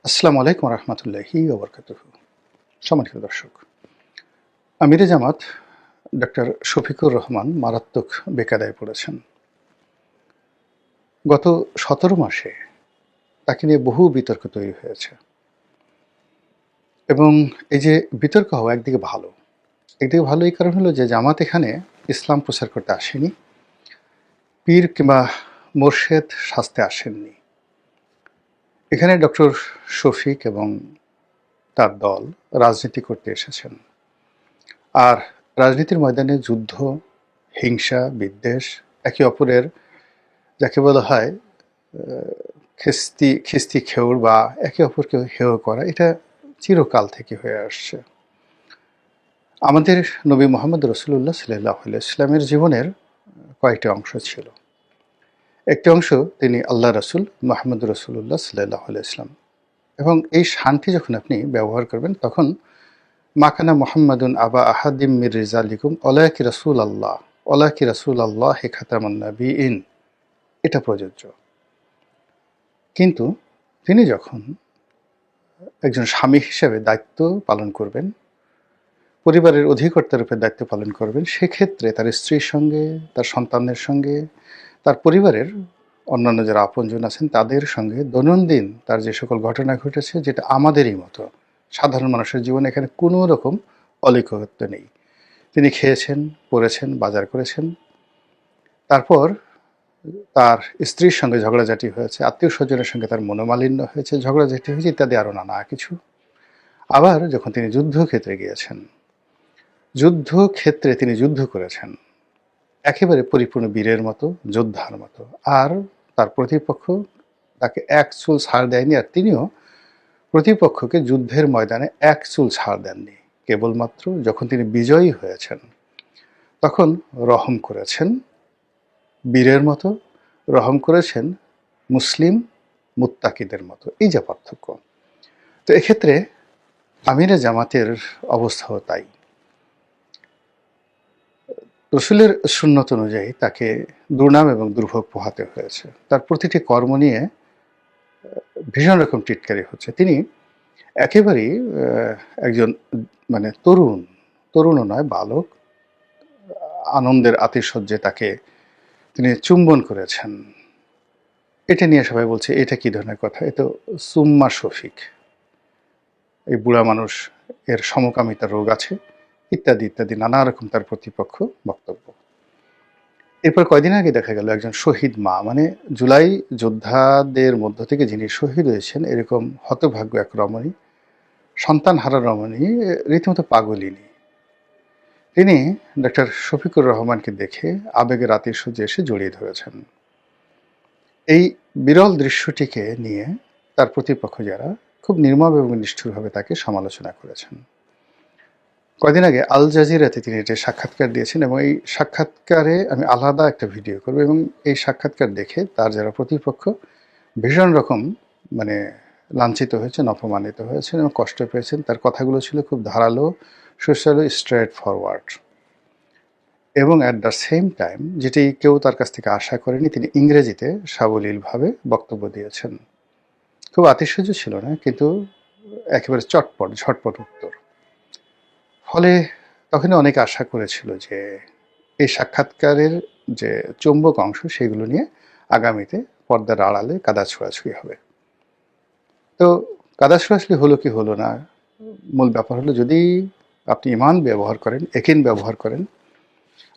আসসালামু আলাইকুম রহমতুল্লাহি ওবরকাতুহু। সম্মানিত দর্শক, আমিরে জামাত ডক্টর শফিকুর রহমান মারাত্মক বেকায়দায় পড়েছেন। গত ১৭ মাসে তাকে নিয়ে বহু বিতর্ক তৈরি হয়েছে এবং এই যে বিতর্ক হওয়া একদিকে ভালো, এই কারণ হলো যে জামাত এখানে ইসলাম প্রচার করতে আসেনি, পীর কিংবা মোর্শেদ সাজতে আসেননি। এখানে ডক্টর শফিক এবং তার দল রাজনীতি করতে এসেছেন। আর রাজনীতির ময়দানে যুদ্ধ, হিংসা, বিদ্বেষ, একে অপরের যাকে বলা হয় খিস্তি খেউর বা একে অপরকে হেয় করা, এটা চিরকাল থেকে হয়ে আসছে। আমাদের নবী মোহাম্মদ রসুল্লাহ সাল্লাহ ইসলামের জীবনের কয়েকটি অংশ ছিল। একটি অংশ তিনি আল্লাহ রসুল মোহাম্মদ রসুল্লাহ সাল্লাহ ইসলাম, এবং এই শানটি যখন আপনি ব্যবহার করবেন তখন মাকানা মোহাম্মদুন আবা আহাদিম মির রিজালিকুম ওলাকি রসুল আল্লাহ, ওলাকি রসুল আল্লাহ হে খাতামুন নবীন, এটা প্রযোজ্য। কিন্তু তিনি যখন একজন স্বামী হিসেবে দায়িত্ব পালন করবেন, পরিবারের অধিকর্তার রূপে দায়িত্ব পালন করবেন, সেক্ষেত্রে তার স্ত্রীর সঙ্গে, তার সন্তানের সঙ্গে, তার পরিবারের অন্যান্য যারা আপনজন আছেন তাদের সঙ্গে দৈনন্দিন তার যে সকল ঘটনা ঘটেছে, যেটা আমাদেরই মতো সাধারণ মানুষের জীবনে, এখানে কোনো রকম অলৌকিকত্ব নেই। তিনি খেয়েছেন, পরেছেন, বাজার করেছেন, তারপর তার স্ত্রীর সঙ্গে ঝগড়াঝাটি হয়েছে, আত্মীয় স্বজনের সঙ্গে তার মনোমালিন্য হয়েছে, ঝগড়াঝাটি হয়েছে, ইত্যাদি আরও নানা কিছু। আবার যখন তিনি যুদ্ধক্ষেত্রে গিয়েছেন, যুদ্ধক্ষেত্রে তিনি যুদ্ধ করেছেন একেবারে পরিপূর্ণ বীরের মতো, যোদ্ধার মতো। আর তার প্রতিপক্ষ তাকে এক চুল ছাড় দেয়নি, আর তিনিও প্রতিপক্ষকে যুদ্ধের ময়দানে এক চুল ছাড় দেননি। কেবলমাত্র যখন তিনি বিজয়ী হয়েছেন তখন রহম করেছেন বীরের মতো, রহম করেছেন মুসলিম মুত্তাকিদের মতো। এই যে পার্থক্য। তো এক্ষেত্রে আমিরে জামাতের অবস্থাও তাই। রসুলের সুন্নত অনুযায়ী তাকে দুর্নাম এবং দুর্ভোগ পোহাতে হয়েছে। তার প্রতিটি কর্ম নিয়ে ভীষণ রকম টিটকারি হচ্ছে। তিনি একেবারেই একজন মানে তরুণও নয়, বালক, আনন্দের আতিশয্যে তাকে তিনি চুম্বন করেছেন। এটা নিয়ে সবাই বলছে এটা কি ধরনের কথা, এ তো সুম্মা শফিক, এই বুড়া মানুষ, এর সমকামিতার রোগ আছে, ইত্যাদি ইত্যাদি নানা রকম তার প্রতিপক্ষ বক্তব্য। এরপর কয়দিন আগে দেখা গেল একজন শহীদ মা, মানে জুলাই যোদ্ধাদের মধ্য থেকে যিনি শহীদ হয়েছেন, এরকম হতভাগ্য এক রমণী, সন্তান হারা রমণী, রীতিমতো পাগলিনী, তিনি ডক্টর শফিকুর রহমানকে দেখে আবেগের আতিশয্যে এসে জড়িয়ে ধরেছেন। এই বিরল দৃশ্যটিকে নিয়ে তার প্রতিপক্ষ যারা খুব নির্মম এবং নিষ্ঠুরভাবে তাকে সমালোচনা করেছেন। কয়দিন আগে আল জাজিরাতে তিনি এটা সাক্ষাৎকার দিয়েছেন, এবং এই সাক্ষাৎকারে আমি আলাদা একটা ভিডিও করব, এবং এই সাক্ষাৎকার দেখে তার যারা প্রতিপক্ষ ভীষণ রকম মানে লাঞ্ছিত হয়েছেন, অপমানিত হয়েছেন এবং কষ্ট পেয়েছেন। তার কথাগুলো ছিল খুব ধারালো, সুস্বাদু, স্ট্রেট ফরওয়ার্ড, এবং অ্যাট দ্য সেম টাইম যেটি কেউ তার কাছ থেকে আশা করেনি, তিনি ইংরেজিতে সাবলীলভাবে বক্তব্য দিয়েছেন। খুব আতিশয্য ছিল না, কিন্তু একেবারে ঝটপট উত্তর। ফলে তখনই অনেকে আশা করেছিল যে এই সাক্ষাৎকারের যে চুম্বক অংশ, সেগুলো নিয়ে আগামীতে পর্দার আড়ালে কাদা ছোঁড়াছুঁড়ি হবে। তো কাদা ছোঁড়াছুঁড়ি হলো কি হলো না, মূল ব্যাপার হলো যদি আপনি ইমান ব্যবহার করেন, একিন ব্যবহার করেন,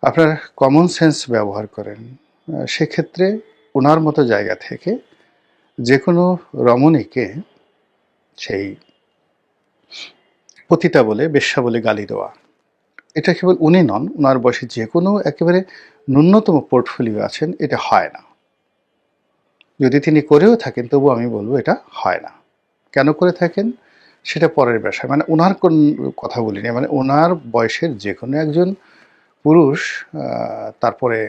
আপনার কমন সেন্স ব্যবহার করেন, সেক্ষেত্রে ওনার মতো জায়গা থেকে যে কোনো রমণীকে সেই পতিতা বলে, বেশ্যা বলে গালি দেওয়া, এটা কেবল উনি নন, ওনার বয়সে যে কোনো একেবারে ন্যূনতম পোর্টফোলিও আছেন, এটা হয় না। যদি তিনি করেও থাকেন তবু আমি বলবো এটা হয় না। কেন করে থাকেন সেটা পরের বিষয়, মানে ওনার কোন কথা বলিনি, মানে ওনার বয়সের যে কোনো একজন পুরুষ, তারপরে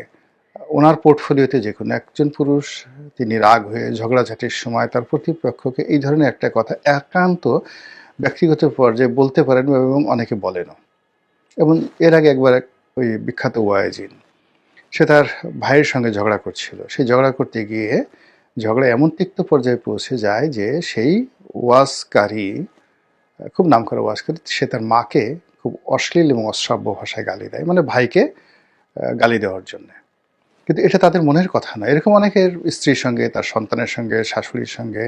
ওনার পোর্টফোলিওতে যে কোনো একজন পুরুষ, তিনি রাগ হয়ে ঝগড়াঝাটির সময় তার প্রতিপক্ষকে এই ধরনের একটা কথা একান্ত ব্যক্তিগত পর্যায়ে বলতে পারেন, এবং অনেকে বলেনও। এবং এর আগে একবার ওই বিখ্যাত ওয়াইজিন, সে তার ভাইয়ের সঙ্গে ঝগড়া করছিল, সেই ঝগড়া করতে গিয়ে ঝগড়া এমন তিক্ত পর্যায়ে পৌঁছে যায় যে সেই ওয়াজকারী, খুব নামকরা ওয়াজকারী, সে তার মাকে খুব অশ্লীল এবং অশ্রাব্য ভাষায় গালি দেয়, মানে ভাইকে গালি দেওয়ার জন্য। কিন্তু এটা তাদের মনের কথা নয়। এরকম অনেকের স্ত্রীর সঙ্গে, তার সন্তানের সঙ্গে, শাশুড়ির সঙ্গে,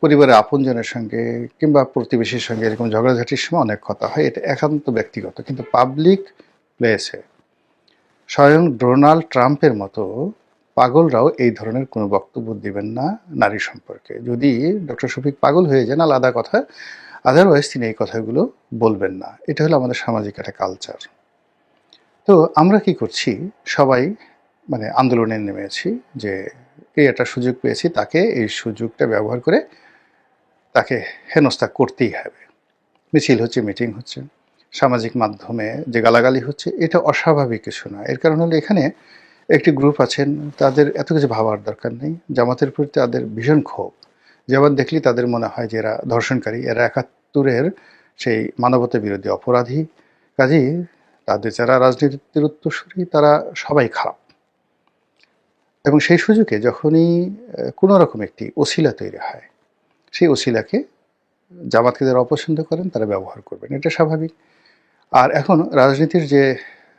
পরিবারের আপনজনের সঙ্গে কিংবা প্রতিবেশীর সঙ্গে এরকম ঝগড়াঝাটির সময় অনেক কথা হয়, এটা একান্ত ব্যক্তিগত। কিন্তু পাবলিক প্লেসে স্বয়ং ডোনাল্ড ট্রাম্পের মতো পাগলরাও এই ধরনের কোনো বক্তব্য দিবেন না নারী সম্পর্কে। যদি ডক্টর শফিক পাগল হয়ে যান আলাদা কথা, আদারওয়াইজ তিনি এই কথাগুলো বলবেন না। এটা হলো আমাদের সামাজিক একটা কালচার। তো আমরা কি করছি, সবাই মানে আন্দোলনে নেমেছি যে এই একটা সুযোগ পেয়েছি, তাকে এই সুযোগটা ব্যবহার করে তাকে হেনস্থা করতেই হবে। মিছিল হচ্ছে, মিটিং হচ্ছে, সামাজিক মাধ্যমে যে গালাগালি হচ্ছে, এটা অস্বাভাবিক কিছু না। এর কারণ হলো এখানে একটি গ্রুপ আছেন, তাদের এত কিছু ভাবার দরকার নেই। জামাতের প্রতি তাদের ভীষণ ক্ষোভ। জামাত দেখলেই তাদের মনে হয় যে এরা ধর্ষণকারী, এরা ৭১-এর সেই মানবতা বিরোধী অপরাধী। কাজেই তাদের যারা রাজনীতির উত্তরসূরি তারা সবাই খারাপ। এবং সেই সুযোগে যখনই কোনো রকম একটি ওসিলা তৈরি হয়, সেই ওসিলাকে জামাতকে যারা অপছন্দ করেন তারা ব্যবহার করবেন, এটা স্বাভাবিক। আর এখন রাজনীতির যে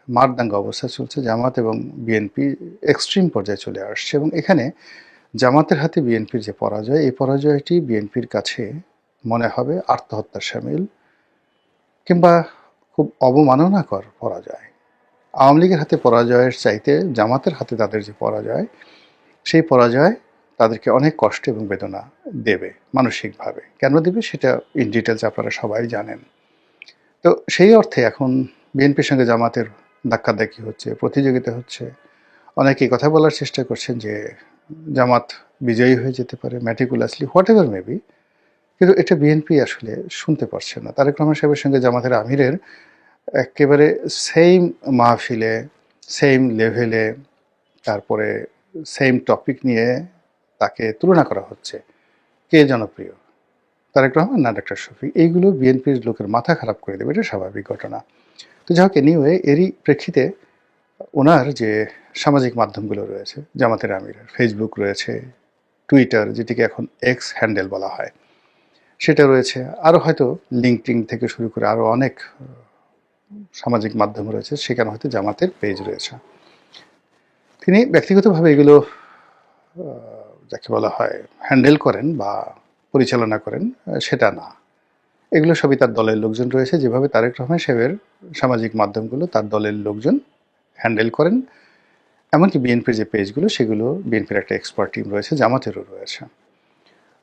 মারদাঙ্গা অবস্থা চলছে, জামাত এবং বিএনপি এক্সট্রিম পর্যায়ে চলে আসছে, এবং এখানে জামাতের হাতে বিএনপির যে পরাজয়, এই পরাজয়টি বিএনপির কাছে মনে হবে আত্মহত্যার শামিল কিংবা খুব অবমাননাকর পরাজয়। আওয়ামী লীগের হাতে পরাজয়ের চাইতে জামাতের হাতে তাদের যে পরাজয়, সেই পরাজয় তাদেরকে অনেক কষ্ট এবং বেদনা দেবে মানসিকভাবে। কেন দেবে সেটা ইন ডিটেলস আপনারা সবাই জানেন। তো সেই অর্থে এখন বিএনপির সঙ্গে জামাতের ধাক্কাধাক্কি হচ্ছে, প্রতিযোগিতা হচ্ছে। অনেকেই কথা বলার চেষ্টা করছেন যে জামাত বিজয়ী হয়ে যেতে পারে ম্যাটিকুলাসলি, হোয়াট এভার মেবি। কিন্তু এটা বিএনপি আসলে শুনতে পারছে না। তারেক রহমান সাহেবের সঙ্গে জামাতের আমিরের একেবারে সেম মাহফিলে, সেম লেভেলে, তারপরে সেম টপিক নিয়ে তাকে তুলনা করা হচ্ছে। কে জনপ্রিয়, তারেক রহমান না ডক্টর শফিক? এইগুলো বিএনপির লোকের মাথা খারাপ করে দেবে, এটা স্বাভাবিক ঘটনা। তো যাই হোক, এনিওয়ে, এরই প্রেক্ষিতে ওনার যে সামাজিক মাধ্যমগুলো রয়েছে জামাতের আমিরের, ফেসবুক রয়েছে, টুইটার যেটিকে এখন এক্স হ্যান্ডেল বলা হয়, সেটা রয়েছে, আরও হয়তো লিঙ্কডিন থেকে শুরু করে আরও অনেক সামাজিক মাধ্যম রয়েছে, সেখানে হয়তো জামাতের পেজ রয়েছে। তিনি ব্যক্তিগতভাবে এগুলো যাকে বলা হয় হ্যান্ডেল করেন বা পরিচালনা করেন, সেটা না। এগুলো সবই তার দলের লোকজন রয়েছে, যেভাবে তারেক রহমান সাহেবের সামাজিক মাধ্যমগুলো তার দলের লোকজন হ্যান্ডেল করেন। এমনকি বিএনপির যে পেজগুলো, সেগুলো বিএনপির একটা এক্সপার্ট টিম রয়েছে, জামাতেরও রয়েছে।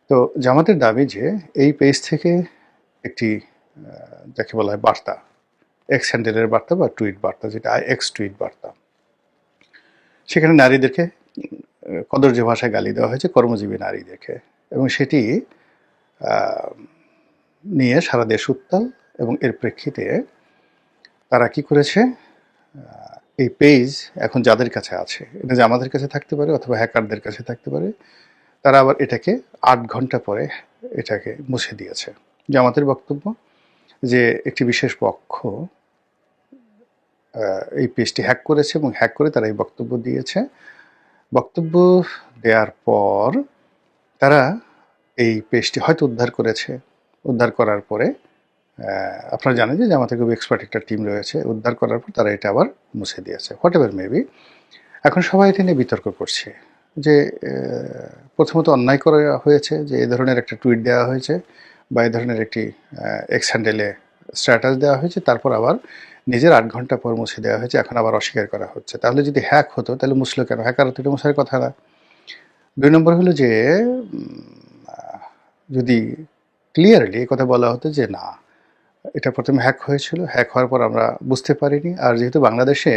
তো জামাতের দাবি যে এই পেজ থেকে একটি যাকে বলা হয় বার্তা, এক্স হ্যান্ডেলের বার্তা বা টুইট বার্তা, যেটা এক্স টুইট বার্তা, সেখানে নারীদেরকে কদর্য ভাষায় গালি দেওয়া হয়েছে, কর্মজীবী নারীদেরকে, এবং সেটি নিয়ে সারা দেশ উত্তাল। এবং এর প্রেক্ষিতে তারা কি করেছে, এই পেজ এখন যাদের কাছে আছে, এটা যে আমাদের কাছে থাকতে পারে অথবা হ্যাকারদের কাছে থাকতে পারে, তারা আবার এটাকে ৮ ঘন্টা পরে এটাকে মুছে দিয়েছে। জামাতের বক্তব্য যে একটি বিশেষ পক্ষ এই পেজটি হ্যাক করেছে এবং হ্যাক করে তারা এই বক্তব্য দিয়েছে। বক্তব্য দেওয়ার পর তারা এই পেজটি হয়তো উদ্ধার করেছে। উদ্ধার করার পরে আপনারা জানেন যে জামাতের খুব এক্সপার্ট একটা টিম রয়েছে, উদ্ধার করার পর তারা এটা আবার মুছে দিয়েছে, হোয়াট এভার মেবি। এখন সবাই এটা নিয়ে বিতর্ক করছে যে প্রথমত অন্যায় করা হয়েছে যে এ ধরনের একটা টুইট দেওয়া হয়েছে বা এ ধরনের একটি এক্স হ্যান্ডেলে স্ট্যাটাস দেওয়া হয়েছে, তারপর আবার নিজের ৮ ঘন্টা পর মুছে দেওয়া হয়েছে, এখন আবার অস্বীকার করা হচ্ছে। তাহলে যদি হ্যাক হতো তাহলে মুছলো কেন? হ্যাকার হতো, এটা মুছার কথা না। ২ নম্বর হলো যে যদি ক্লিয়ারলি এই কথা বলা হতো যে না, এটা প্রথমে হ্যাক হয়েছিল, হ্যাক হওয়ার পর আমরা বুঝতে পারিনি। আর যেহেতু বাংলাদেশে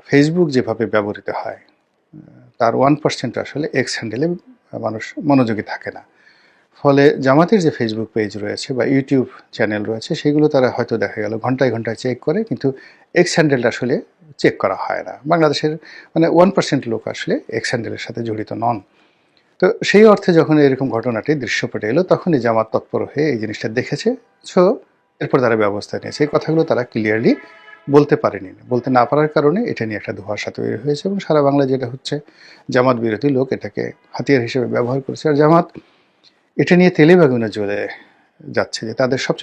ফেসবুক যেভাবে ব্যবহৃত হয়, তার 1% আসলে এক্স হ্যান্ডেলে মানুষ মনোযোগী থাকে না। ফলে জামাতের যে ফেসবুক পেজ রয়েছে বা ইউটিউব চ্যানেল রয়েছে, সেগুলো তারা হয়তো দেখা গেল ঘন্টায় ঘন্টায় চেক করে, কিন্তু এক্স হ্যান্ডেলটা আসলে চেক করা হয় না। বাংলাদেশের মানে 1% লোক আসলে এক্স হ্যান্ডেলের সাথে জড়িত নন। তো সেই অর্থে যখন এরকম ঘটনাটি দৃশ্যপটে এলো, তখনই জামাত তৎপর হয়ে এই জিনিসটা দেখেছে। সো এরপর তারা ব্যবস্থা নিয়েছে। এই কথাগুলো তারা ক্লিয়ারলি বলতে পারেনি। বলতে না পারার কারণে এটা নিয়ে একটা ধোঁয়াশা তৈরি হয়েছে, এবং সারা বাংলায় যেটা হচ্ছে, জামাত বিরোধী লোক এটাকে হাতিয়ার হিসেবে ব্যবহার করেছে। আর জামাত এটা নিয়ে তেলে বেগুনে জ্বলে যাচ্ছে যে তাদের সবচেয়ে